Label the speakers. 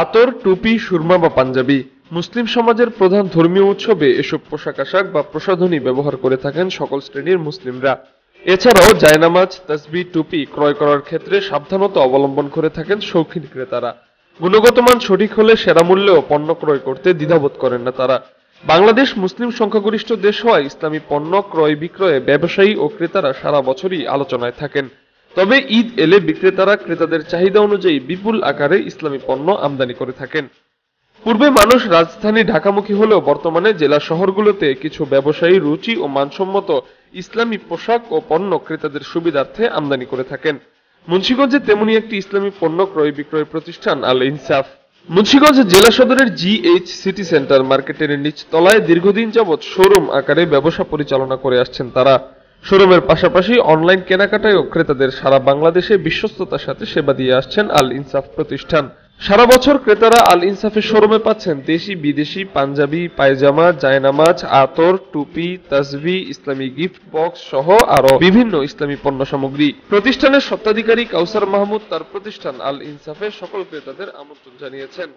Speaker 1: আতর, টুপি, সুরমা বা পাঞ্জাবি। মুসলিম সমাজের প্রধান ধর্মীয় উৎসবে এসব পোশাক আশাক বা প্রসাধনী ব্যবহার করে থাকেন সকল শ্রেণীর মুসলিমরা। এছাড়াও জায়নামাজ, তাসবিহ, টুপি ক্রয় করার ক্ষেত্রে সাবধানতা অবলম্বন করে থাকেন শৌখিন ক্রেতারা। গুণগত মান সঠিক হলে সেরা মূল্যেও পণ্য ক্রয় করতে দ্বিধাবোধ করেন না তারা। বাংলাদেশ মুসলিম সংখ্যাগরিষ্ঠ দেশ হওয়ায় ইসলামী পণ্য ক্রয় বিক্রয়ে ব্যবসায়ী ও ক্রেতারা সারা বছরই আলোচনায় থাকেন। তবে ঈদ এলে বিক্রেতারা ক্রেতাদের চাহিদা অনুযায়ী বিপুল আকারে ইসলামী পণ্য আমদানি করে থাকেন। পূর্বে মানুষ রাজধানী ঢাকামুখী হলেও বর্তমানে জেলা শহরগুলোতে কিছু ব্যবসায়ী রুচি ও মানসম্মত ইসলামী পোশাক ও পণ্য ক্রেতাদের সুবিধার্থে আমদানি করে থাকেন। মুন্সিগঞ্জে তেমনি একটি ইসলামী পণ্য ক্রয় বিক্রয় প্রতিষ্ঠান আল ইনসাফ। মুন্সিগঞ্জ জেলা সদরের জিএইচ সিটি সেন্টার মার্কেটের নিচতলায় দীর্ঘদিন যাবৎ শোরুম আকারে ব্যবসা পরিচালনা করে আসছেন তারা। শোরুমের পাশাপাশি অনলাইন কেনাকাটায়ও ক্রেতাদের সারা বাংলাদেশে বিশ্বস্ততার সাথে সেবা দিয়ে আসছেন আল ইনসাফ প্রতিষ্ঠান। সারা বছর ক্রেতারা আল ইনসাফের শোরুমে পাচ্ছেন দেশি বিদেশি পাঞ্জাবি, পায়জামা, জায়নামাজ, আতর, টুপি, তাসবিহ, ইসলামী গিফট বক্স সহ আরো বিভিন্ন ইসলামী পণ্য সামগ্রী। প্রতিষ্ঠানের স্বত্বাধিকারী কাউসার মাহমুদ তার প্রতিষ্ঠান আল ইনসাফে সকল ক্রেতাদের আমন্ত্রণ জানিয়েছেন।